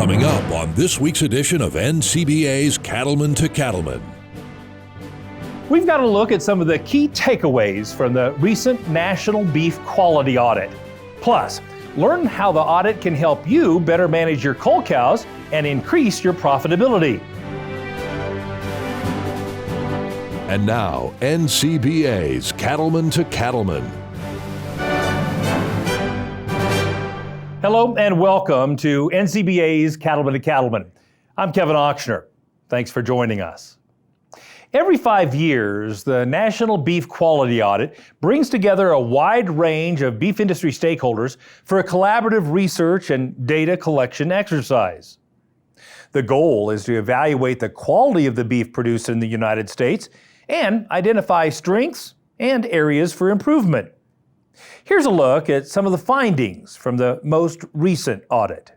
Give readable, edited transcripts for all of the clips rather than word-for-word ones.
Coming up on this week's edition of NCBA's Cattlemen to Cattlemen. We've got a look at some of the key takeaways from the recent National Beef Quality Audit. Plus, learn how the audit can help you better manage your cull cows and increase your profitability. And now, NCBA's Cattlemen to Cattlemen. Hello and welcome to NCBA's Cattlemen to Cattlemen. I'm Kevin Ochsner. Thanks for joining us. Every 5 years, the National Beef Quality Audit brings together a wide range of beef industry stakeholders for a collaborative research and data collection exercise. The goal is to evaluate the quality of the beef produced in the United States and identify strengths and areas for improvement. Here's a look at some of the findings from the most recent audit.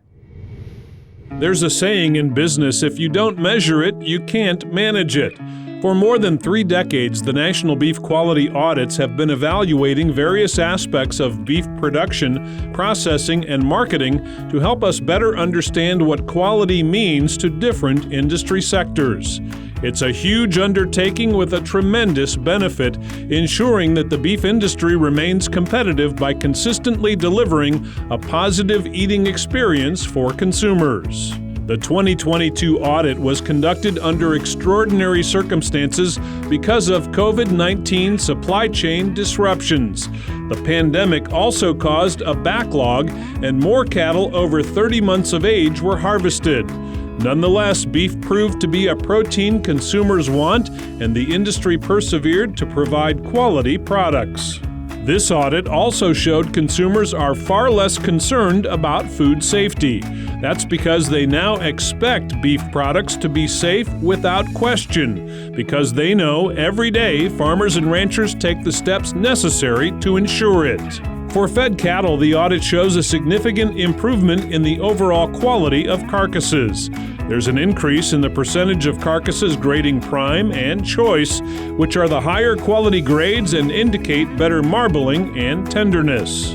There's a saying in business, if you don't measure it, you can't manage it. For more than 3 decades, the National Beef Quality Audits have been evaluating various aspects of beef production, processing, and marketing to help us better understand what quality means to different industry sectors. It's a huge undertaking with a tremendous benefit, ensuring that the beef industry remains competitive by consistently delivering a positive eating experience for consumers. The 2022 audit was conducted under extraordinary circumstances because of COVID-19 supply chain disruptions. The pandemic also caused a backlog, and more cattle over 30 months of age were harvested. Nonetheless, beef proved to be a protein consumers want, and the industry persevered to provide quality products. This audit also showed consumers are far less concerned about food safety. That's because they now expect beef products to be safe without question, because they know every day farmers and ranchers take the steps necessary to ensure it. For fed cattle, the audit shows a significant improvement in the overall quality of carcasses. There's an increase in the percentage of carcasses grading prime and choice, which are the higher quality grades and indicate better marbling and tenderness.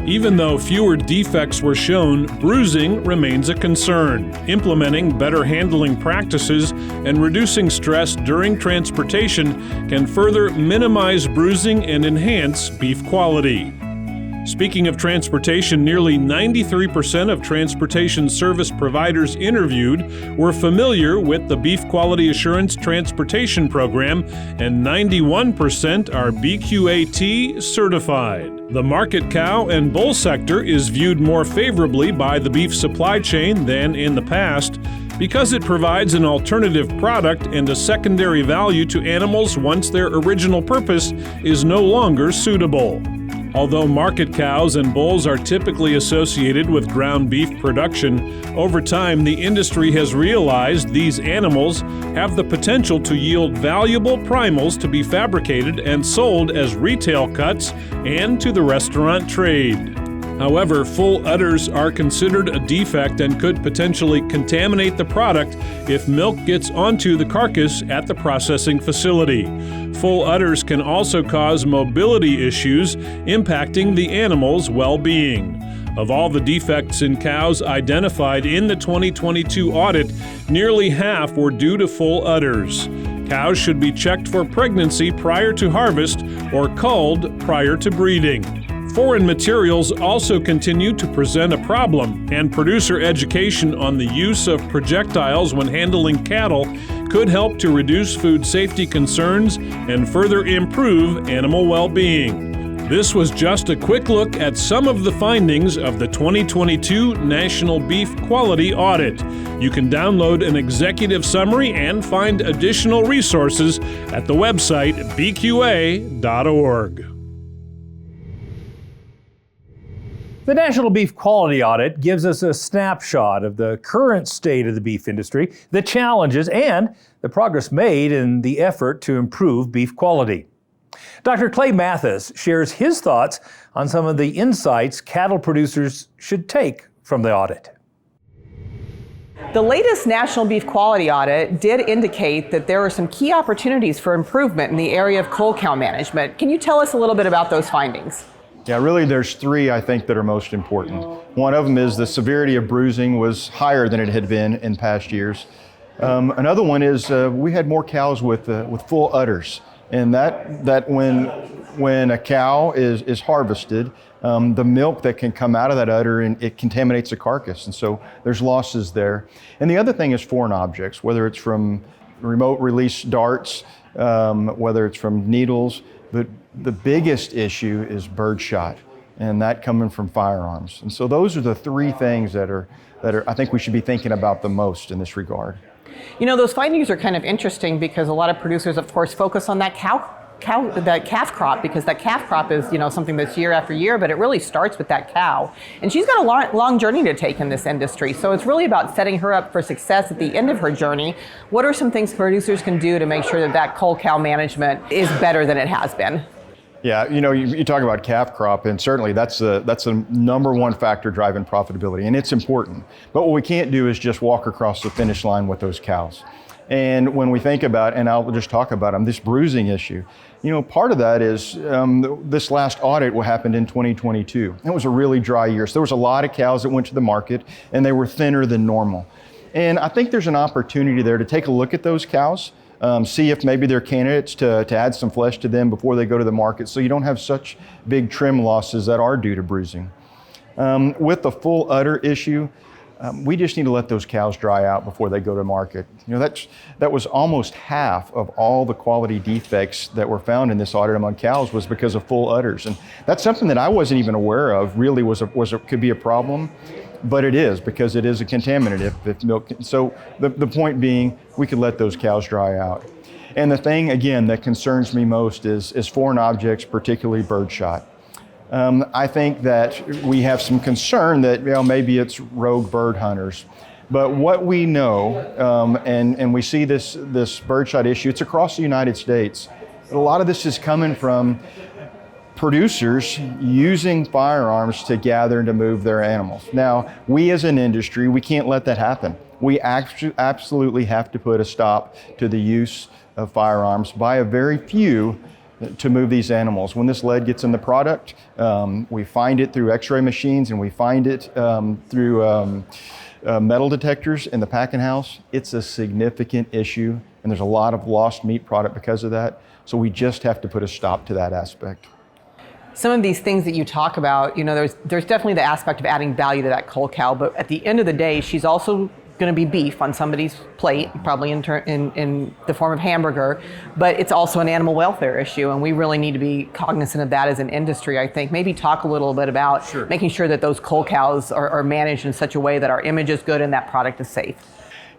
Even though fewer defects were shown, bruising remains a concern. Implementing better handling practices and reducing stress during transportation can further minimize bruising and enhance beef quality. Speaking of transportation, nearly 93% of transportation service providers interviewed were familiar with the Beef Quality Assurance Transportation Program, and 91% are BQAT certified. The market cow and bull sector is viewed more favorably by the beef supply chain than in the past because it provides an alternative product and a secondary value to animals once their original purpose is no longer suitable. Although market cows and bulls are typically associated with ground beef production, over time the industry has realized these animals have the potential to yield valuable primals to be fabricated and sold as retail cuts and to the restaurant trade. However, full udders are considered a defect and could potentially contaminate the product if milk gets onto the carcass at the processing facility. Full udders can also cause mobility issues, impacting the animal's well-being. Of all the defects in cows identified in the 2022 audit, nearly half were due to full udders. Cows should be checked for pregnancy prior to harvest or culled prior to breeding. Foreign materials also continue to present a problem, and producer education on the use of projectiles when handling cattle could help to reduce food safety concerns and further improve animal well-being. This was just a quick look at some of the findings of the 2022 National Beef Quality Audit. You can download an executive summary and find additional resources at the website bqa.org. The National Beef Quality Audit gives us a snapshot of the current state of the beef industry, the challenges, and the progress made in the effort to improve beef quality. Dr. Clay Mathis shares his thoughts on some of the insights cattle producers should take from the audit. The latest National Beef Quality Audit did indicate that there are some key opportunities for improvement in the area of cull cow management. Can you tell us a little bit about those findings? Yeah, really there's three I think that are most important. One of them is the severity of bruising was higher than it had been in past years. Another one is we had more cows with full udders, and that when a cow is harvested, the milk that can come out of that udder, and it contaminates the carcass, and so there's losses there. And the other thing is foreign objects, whether it's from remote release darts, whether it's from needles. But the biggest issue is bird shot, and that coming from firearms. And so those are the three things that are I think we should be thinking about the most in this regard. You know, those findings are kind of interesting because a lot of producers, of course, focus on that that calf crop, because that calf crop is, you know, something that's year after year, but it really starts with that cow. And she's got a long journey to take in this industry. So it's really about setting her up for success at the end of her journey. What are some things producers can do to make sure that that cull cow management is better than it has been? Yeah, you know, you talk about calf crop, and certainly that's the number one factor driving profitability, and it's important. But what we can't do is just walk across the finish line with those cows. And when we think about, and I'll just talk about them, this bruising issue, you know, part of that is this last audit what happened in 2022. It was a really dry year, so there was a lot of cows that went to the market, and they were thinner than normal. And I think there's an opportunity there to take a look at those cows, see if maybe they're candidates to add some flesh to them before they go to the market, so you don't have such big trim losses that are due to bruising. With the full udder issue, we just need to let those cows dry out before they go to market. You know, that was almost half of all the quality defects that were found in this audit among cows was because of full udders, and that's something that I wasn't even aware of. Really, could be a problem, but it is, because it is a contaminant if milk. So the point being, we could let those cows dry out. And the thing again that concerns me most is foreign objects, particularly bird shot. I think that we have some concern that, you know, maybe it's rogue bird hunters. But what we know, and we see this birdshot issue, it's across the United States. But a lot of this is coming from producers using firearms to gather and to move their animals. Now, we as an industry, we can't let that happen. We absolutely have to put a stop to the use of firearms by a very few to move these animals. When this lead gets in the product, we find it through x-ray machines, and we find it through metal detectors in the packing house. It's a significant issue, and there's a lot of lost meat product because of that. So we just have to put a stop to that aspect. Some of these things that you talk about, you know, there's definitely the aspect of adding value to that cull cow, but at the end of the day, she's also going to be beef on somebody's plate, probably in the form of hamburger, but it's also an animal welfare issue, and we really need to be cognizant of that as an industry, I think. Maybe talk a little bit about making sure that those cull cows are managed in such a way that our image is good and that product is safe.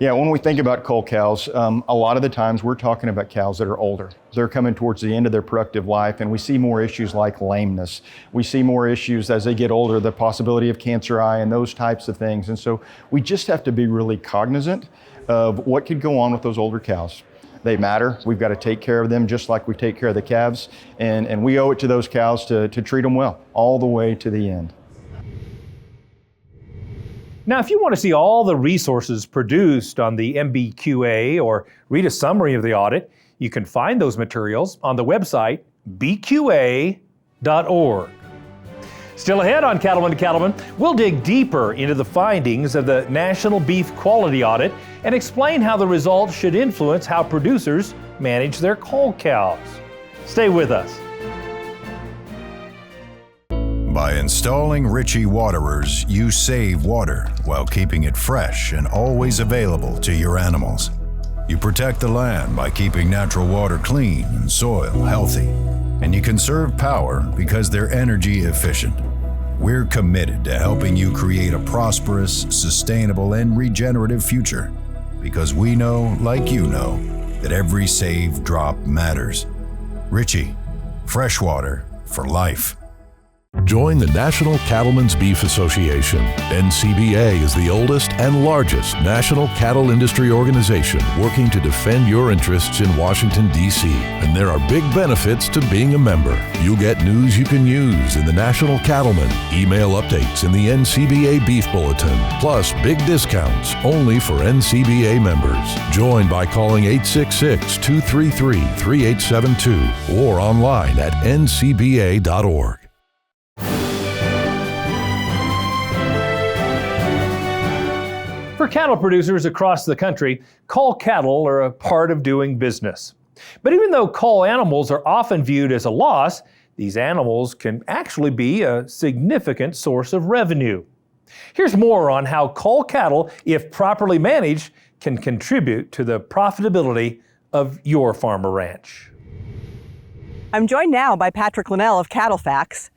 Yeah, when we think about cull cows, a lot of the times we're talking about cows that are older. They're coming towards the end of their productive life, and we see more issues like lameness. We see more issues as they get older, the possibility of cancer eye and those types of things. And so we just have to be really cognizant of what could go on with those older cows. They matter. We've got to take care of them just like we take care of the calves. And we owe it to those cows to treat them well all the way to the end. Now, if you want to see all the resources produced on the MBQA or read a summary of the audit, you can find those materials on the website bqa.org. Still ahead on Cattlemen to Cattlemen, we'll dig deeper into the findings of the National Beef Quality Audit and explain how the results should influence how producers manage their cull cows. Stay with us. By installing Ritchie waterers, you save water while keeping it fresh and always available to your animals. You protect the land by keeping natural water clean and soil healthy. And you conserve power because they're energy efficient. We're committed to helping you create a prosperous, sustainable, and regenerative future. Because we know, like you know, that every saved drop matters. Ritchie, fresh water for life. Join the National Cattlemen's Beef Association. NCBA is the oldest and largest national cattle industry organization working to defend your interests in Washington, D.C. And there are big benefits to being a member. You get news you can use in the National Cattlemen, email updates in the NCBA Beef Bulletin, plus big discounts only for NCBA members. Join by calling 866-233-3872 or online at ncba.org. For cattle producers across the country, cull cattle are a part of doing business. But even though cull animals are often viewed as a loss, these animals can actually be a significant source of revenue. Here's more on how cull cattle, if properly managed, can contribute to the profitability of your farm or ranch. I'm joined now by Patrick Linnell of Cattle Facts.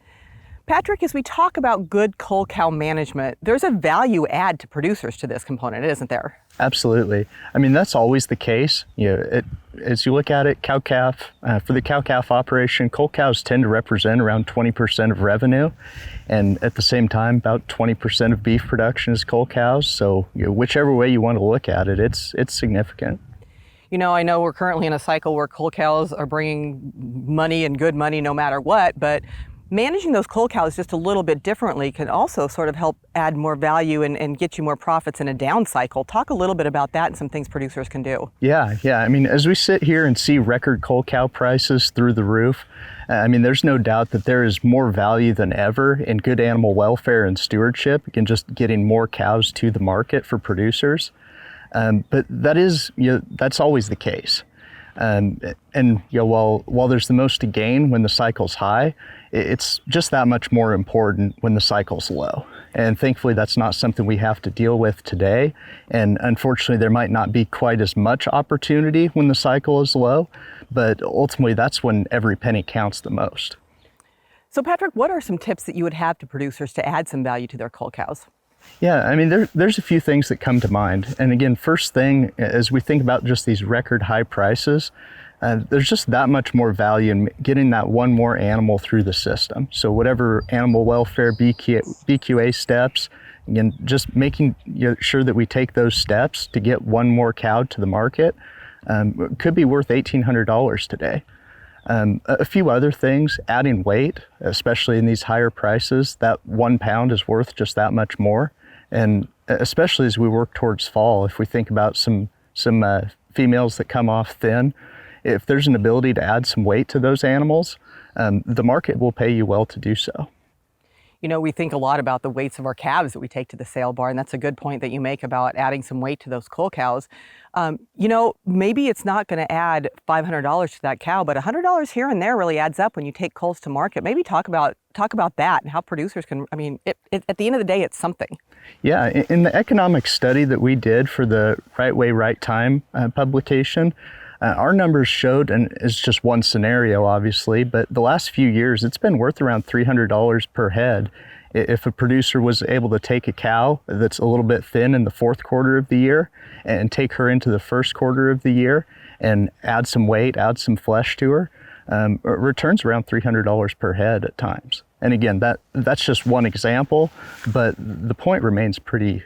Patrick, as we talk about good cull cow management, there's a value add to producers to this component, isn't there? Absolutely. I mean, that's always the case. As you look at it, cow-calf, for the cow-calf operation, cull cows tend to represent around 20% of revenue. And at the same time, about 20% of beef production is cull cows. So whichever way you want to look at it, it's significant. I know we're currently in a cycle where cull cows are bringing money and good money no matter what, but managing those cull cows just a little bit differently can also sort of help add more value and get you more profits in a down cycle. Talk a little bit about that and some things producers can do. Yeah. I mean, as we sit here and see record cull cow prices through the roof, I mean, there's no doubt that there is more value than ever in good animal welfare and stewardship and just getting more cows to the market for producers. But that's always the case. While there's the most to gain when the cycle's high, it's just that much more important when the cycle's low. And thankfully, that's not something we have to deal with today. And unfortunately, there might not be quite as much opportunity when the cycle is low, but ultimately, that's when every penny counts the most. So Patrick, what are some tips that you would have to producers to add some value to their cull cows? Yeah, I mean, there's a few things that come to mind. And again, first thing, as we think about just these record high prices, there's just that much more value in getting that one more animal through the system. So whatever animal welfare, BQA steps, again, just making sure that we take those steps to get one more cow to the market could be worth $1,800 today. A few other things, adding weight, especially in these higher prices, that 1 pound is worth just that much more. And especially as we work towards fall, if we think about some females that come off thin, if there's an ability to add some weight to those animals, the market will pay you well to do so. We think a lot about the weights of our calves that we take to the sale barn. That's a good point that you make about adding some weight to those cull cows. Maybe it's not going to add $500 to that cow, but $100 here and there really adds up when you take culls to market. Maybe talk about that and how producers can, at the end of the day, it's something. Yeah, in the economic study that we did for the Right Way, Right Time publication, our numbers showed, and it's just one scenario obviously, but the last few years it's been worth around $300 per head. If a producer was able to take a cow that's a little bit thin in the fourth quarter of the year and take her into the first quarter of the year and add some weight, add some flesh to her, returns around $300 per head at times. And again, that's just one example, but the point remains pretty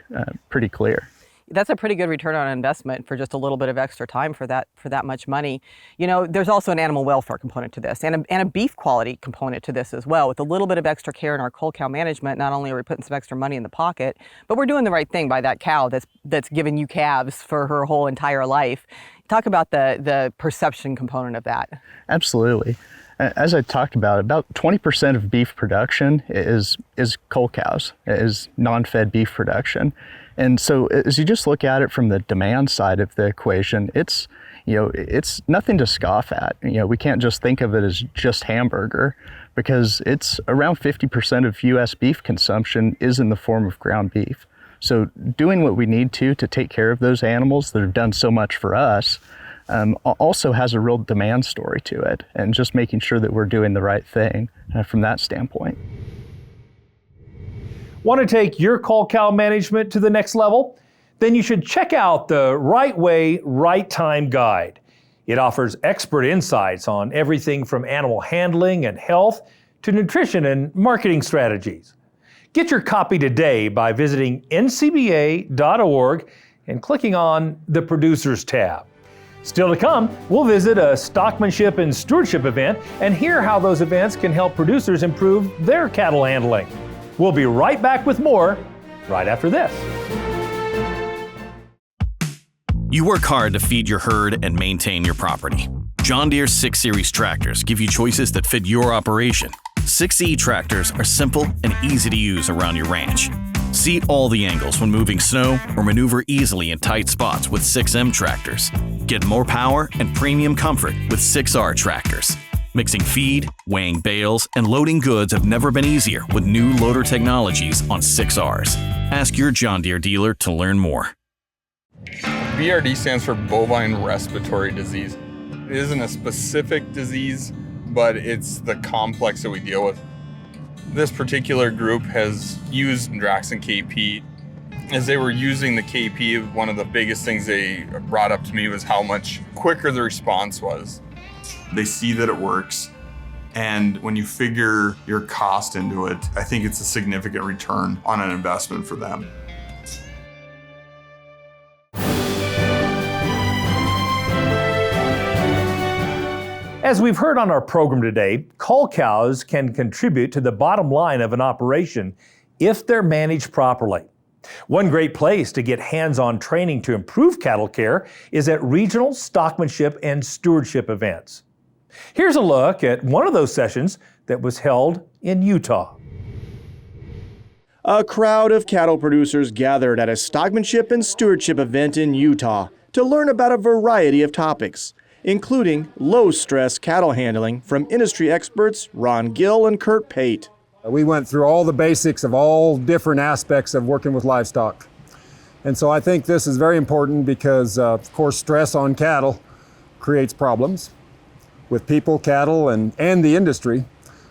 clear. That's a pretty good return on investment for just a little bit of extra time for that much money. There's also an animal welfare component to this and a beef quality component to this as well. With a little bit of extra care in our cull cow management, not only are we putting some extra money in the pocket, but we're doing the right thing by that cow that's giving you calves for her whole entire life. Talk about the perception component of that. Absolutely. As I talked about 20% of beef production is cull cows, is non-fed beef production. And so as you just look at it from the demand side of the equation, it's nothing to scoff at. We can't just think of it as just hamburger, because it's around 50% of US beef consumption is in the form of ground beef. So doing what we need to take care of those animals that have done so much for us also has a real demand story to it, and just making sure that we're doing the right thing from that standpoint. Want to take your cull cow management to the next level? Then you should check out the Right Way, Right Time guide. It offers expert insights on everything from animal handling and health to nutrition and marketing strategies. Get your copy today by visiting ncba.org and clicking on the Producers tab. Still to come, we'll visit a stockmanship and stewardship event and hear how those events can help producers improve their cattle handling. We'll be right back with more right after this. You work hard to feed your herd and maintain your property. John Deere 6 Series tractors give you choices that fit your operation. 6E tractors are simple and easy to use around your ranch. See all the angles when moving snow or maneuver easily in tight spots with 6M tractors. Get more power and premium comfort with 6R tractors. Mixing feed, weighing bales, and loading goods have never been easier with new loader technologies on 6Rs. Ask your John Deere dealer to learn more. BRD stands for bovine respiratory disease. It isn't a specific disease, but it's the complex that we deal with. This particular group has used Draxxin KP. As they were using the KP, one of the biggest things they brought up to me was how much quicker the response was. They see that it works, and when you figure your cost into it, I think it's a significant return on an investment for them. As we've heard on our program today, cull cows can contribute to the bottom line of an operation if they're managed properly. One great place to get hands-on training to improve cattle care is at regional stockmanship and stewardship events. Here's a look at one of those sessions that was held in Utah. A crowd of cattle producers gathered at a stockmanship and stewardship event in Utah to learn about a variety of topics, including low-stress cattle handling from industry experts Ron Gill and Kurt Pate. We went through all the basics of all different aspects of working with livestock. And so I think this is very important because, of course, stress on cattle creates problems with people, cattle, and the industry.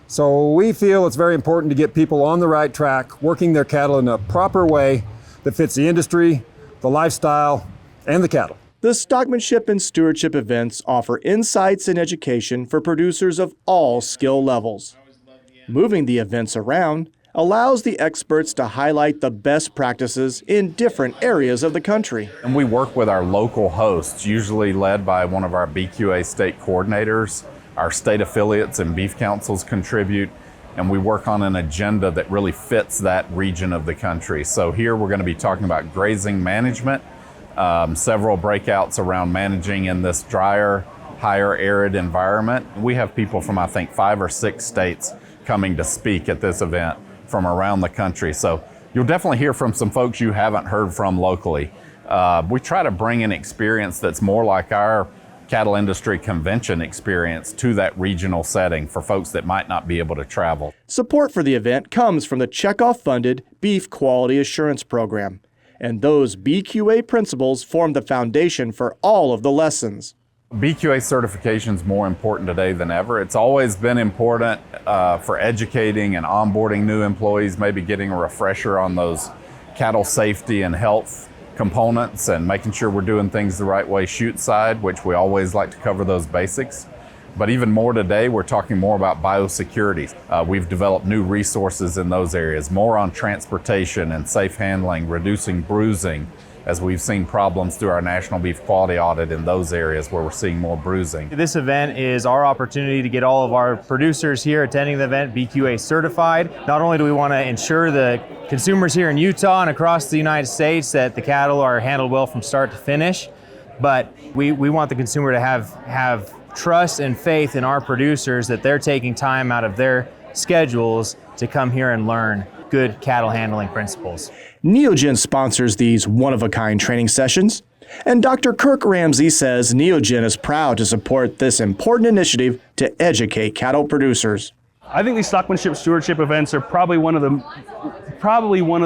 So we feel it's very important to get people on the right track, working their cattle in a proper way that fits the industry, the lifestyle, and the cattle. The stockmanship and stewardship events offer insights and education for producers of all skill levels. Moving the events around allows the experts to highlight the best practices in different areas of the country. And we work with our local hosts, usually led by one of our BQA state coordinators. Our state affiliates and beef councils contribute, and we work on an agenda that really fits that region of the country. So here we're going to be talking about grazing management, several breakouts around managing in this drier, higher arid environment. We have people from, I think, 5 or 6 states coming to speak at this event from around the country. So you'll definitely hear from some folks you haven't heard from locally. We try to bring an experience that's more like our cattle industry convention experience to that regional setting for folks that might not be able to travel. Support for the event comes from the Checkoff-funded Beef Quality Assurance Program, and those BQA principles form the foundation for all of the lessons. BQA certification is more important today than ever. It's always been important for educating and onboarding new employees, maybe getting a refresher on those cattle safety and health components and making sure we're doing things the right way chute side, which we always like to cover those basics. But even more today, we're talking more about biosecurity. We've developed new resources in those areas, more on transportation and safe handling, reducing bruising, as we've seen problems through our National Beef Quality Audit in those areas where we're seeing more bruising. This event is our opportunity to get all of our producers here attending the event BQA certified. Not only do we want to ensure the consumers here in Utah and across the United States that the cattle are handled well from start to finish, but we want the consumer to have trust and faith in our producers that they're taking time out of their schedules to come here and learn good cattle handling principles. Neogen sponsors these one-of-a-kind training sessions, and Dr. Kirk Ramsey says Neogen is proud to support this important initiative to educate cattle producers. I think these stockmanship stewardship events are probably one of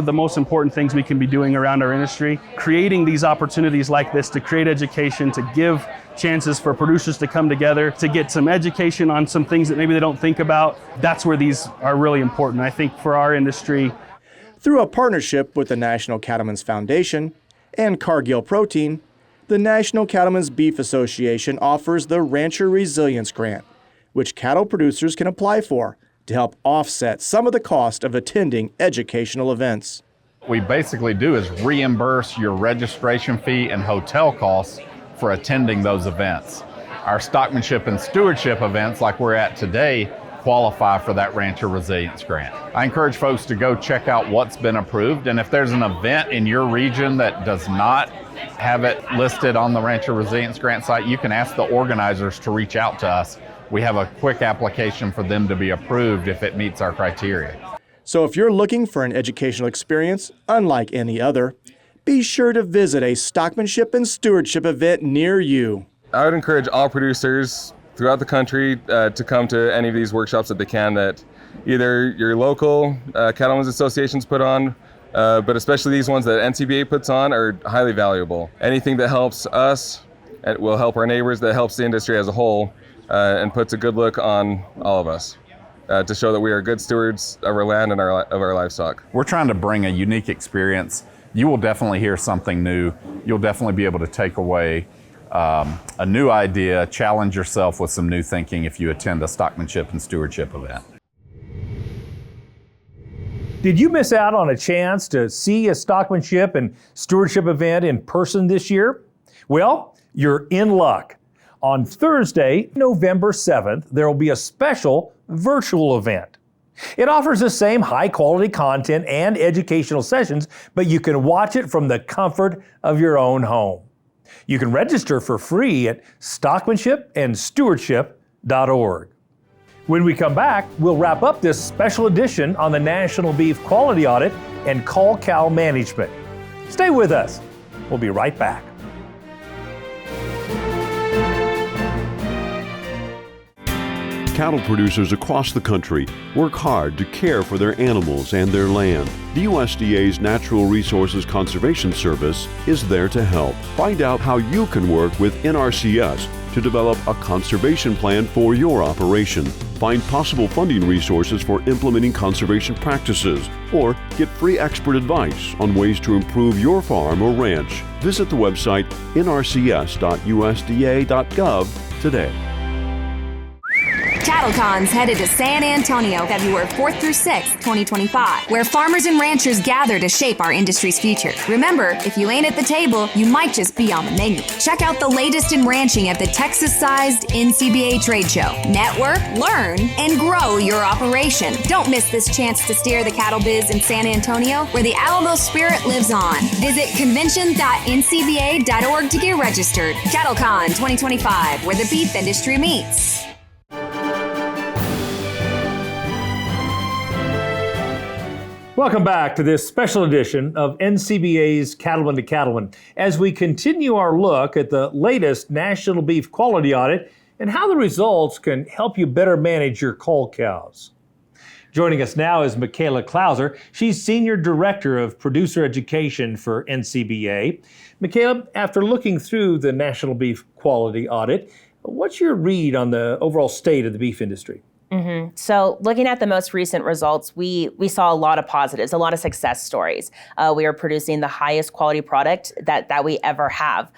the most important things we can be doing around our industry. Creating these opportunities like this to create education, to give chances for producers to come together, to get some education on some things that maybe they don't think about. That's where these are really important, I think, for our industry. Through a partnership with the National Cattlemen's Foundation and Cargill Protein, the National Cattlemen's Beef Association offers the Rancher Resilience Grant, which cattle producers can apply for to help offset some of the cost of attending educational events. What we basically do is reimburse your registration fee and hotel costs for attending those events. Our stockmanship and stewardship events, like we're at today, qualify for that Rancher Resilience Grant. I encourage folks to go check out what's been approved, and if there's an event in your region that does not have it listed on the Rancher Resilience Grant site, you can ask the organizers to reach out to us. We have a quick application for them to be approved if it meets our criteria. So if you're looking for an educational experience unlike any other, be sure to visit a stockmanship and stewardship event near you. I would encourage all producers throughout the country to come to any of these workshops that they can, that either your local cattlemen's associations put on, but especially these ones that NCBA puts on are highly valuable. Anything that helps us, it will help our neighbors, that helps the industry as a whole, and puts a good look on all of us. To show that we are good stewards of our land and of our livestock. We're trying to bring a unique experience. You will definitely hear something new. You'll definitely be able to take away a new idea, challenge yourself with some new thinking if you attend a stockmanship and stewardship event. Did you miss out on a chance to see a stockmanship and stewardship event in person this year? Well, you're in luck. On Thursday, November 7th, there will be a special virtual event. It offers the same high-quality content and educational sessions, but you can watch it from the comfort of your own home. You can register for free at stockmanshipandstewardship.org. When we come back, we'll wrap up this special edition on the National Beef Quality Audit and Cull cow management. Stay with us. We'll be right back. Cattle producers across the country work hard to care for their animals and their land. The USDA's Natural Resources Conservation Service is there to help. Find out how you can work with NRCS to develop a conservation plan for your operation. Find possible funding resources for implementing conservation practices, or get free expert advice on ways to improve your farm or ranch. Visit the website nrcs.usda.gov today. CattleCon's headed to San Antonio, February 4th through 6th, 2025, where farmers and ranchers gather to shape our industry's future. Remember, if you ain't at the table, you might just be on the menu. Check out the latest in ranching at the Texas-sized NCBA trade show. Network, learn, and grow your operation. Don't miss this chance to steer the cattle biz in San Antonio, where the Alamo spirit lives on. Visit convention.ncba.org to get registered. CattleCon 2025, where the beef industry meets. Welcome back to this special edition of NCBA's Cattlemen to Cattlemen, as we continue our look at the latest National Beef Quality Audit and how the results can help you better manage your cull cows. Joining us now is Michaela Klauser. She's Senior Director of Producer Education for NCBA. Michaela, after looking through the National Beef Quality Audit, what's your read on the overall state of the beef industry? Mm-hmm. So looking at the most recent results, we saw a lot of positives, a lot of success stories. We are producing the highest quality product that we ever have.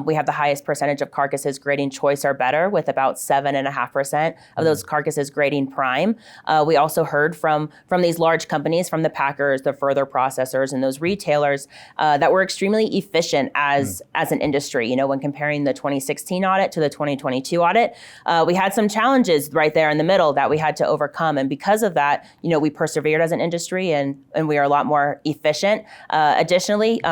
We have the highest percentage of carcasses grading choice or better, with about 7.5% of those carcasses grading prime. We also heard from these large companies, from the packers, the further processors, and those retailers that we're extremely efficient as an industry. You know, when comparing the 2016 audit to the 2022 audit, we had some challenges right there in the middle that we had to overcome. And because of that, you know, we persevered as an industry and we are a lot more efficient. Additionally,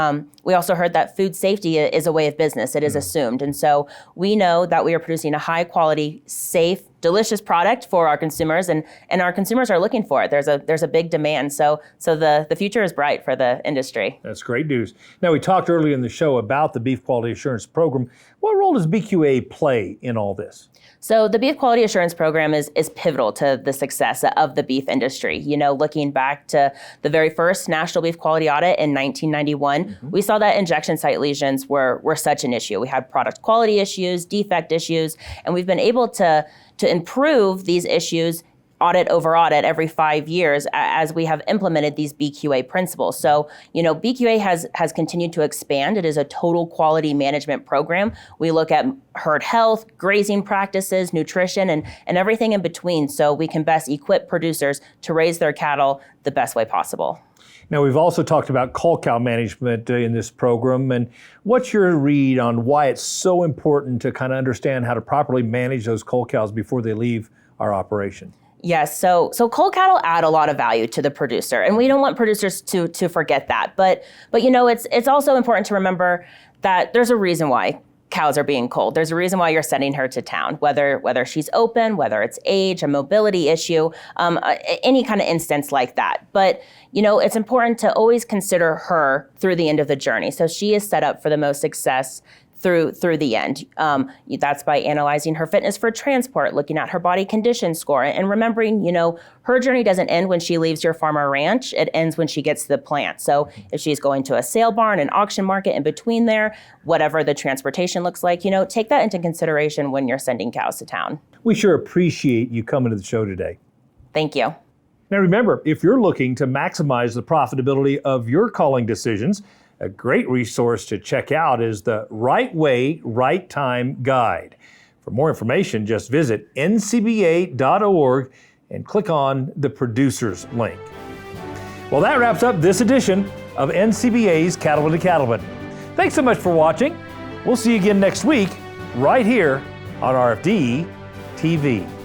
we also heard that food safety is a way of business. It is assumed. And so we know that we are producing a high quality, safe, delicious product for our consumers, and our consumers are looking for it. There's a big demand. So the future is bright for the industry. That's great news. Now, we talked earlier in the show about the Beef Quality Assurance Program. What role does BQA play in all this? So the Beef Quality Assurance Program is pivotal to the success of the beef industry. You know, looking back to the very first National Beef Quality Audit in 1991, we saw that injection site lesions were such an issue. We had product quality issues, defect issues, and we've been able to improve these issues audit over audit every 5 years as we have implemented these BQA principles. So, you know, BQA has continued to expand. It is a total quality management program. We look at herd health, grazing practices, nutrition, and everything in between, so we can best equip producers to raise their cattle the best way possible. Now, we've also talked about cull cow management in this program, and what's your read on why it's so important to kind of understand how to properly manage those cull cows before they leave our operation? Yes, so cull cattle add a lot of value to the producer, and we don't want producers to forget that. But you know, it's also important to remember that there's a reason why cows are being culled. There's a reason why you're sending her to town, whether she's open, whether it's age, a mobility issue, any kind of instance like that. But it's important to always consider her through the end of the journey. So she is set up for the most success through the end. That's by analyzing her fitness for transport, looking at her body condition score, and remembering, her journey doesn't end when she leaves your farm or ranch. It ends when she gets to the plant. So if she's going to a sale barn, an auction market in between there, whatever the transportation looks like, take that into consideration when you're sending cows to town. We sure appreciate you coming to the show today. Thank you. Now remember, if you're looking to maximize the profitability of your culling decisions, a great resource to check out is the Right Way, Right Time Guide. For more information, just visit ncba.org and click on the Producers link. Well, that wraps up this edition of NCBA's Cattlemen to Cattlemen. Thanks so much for watching. We'll see you again next week, right here on RFD TV.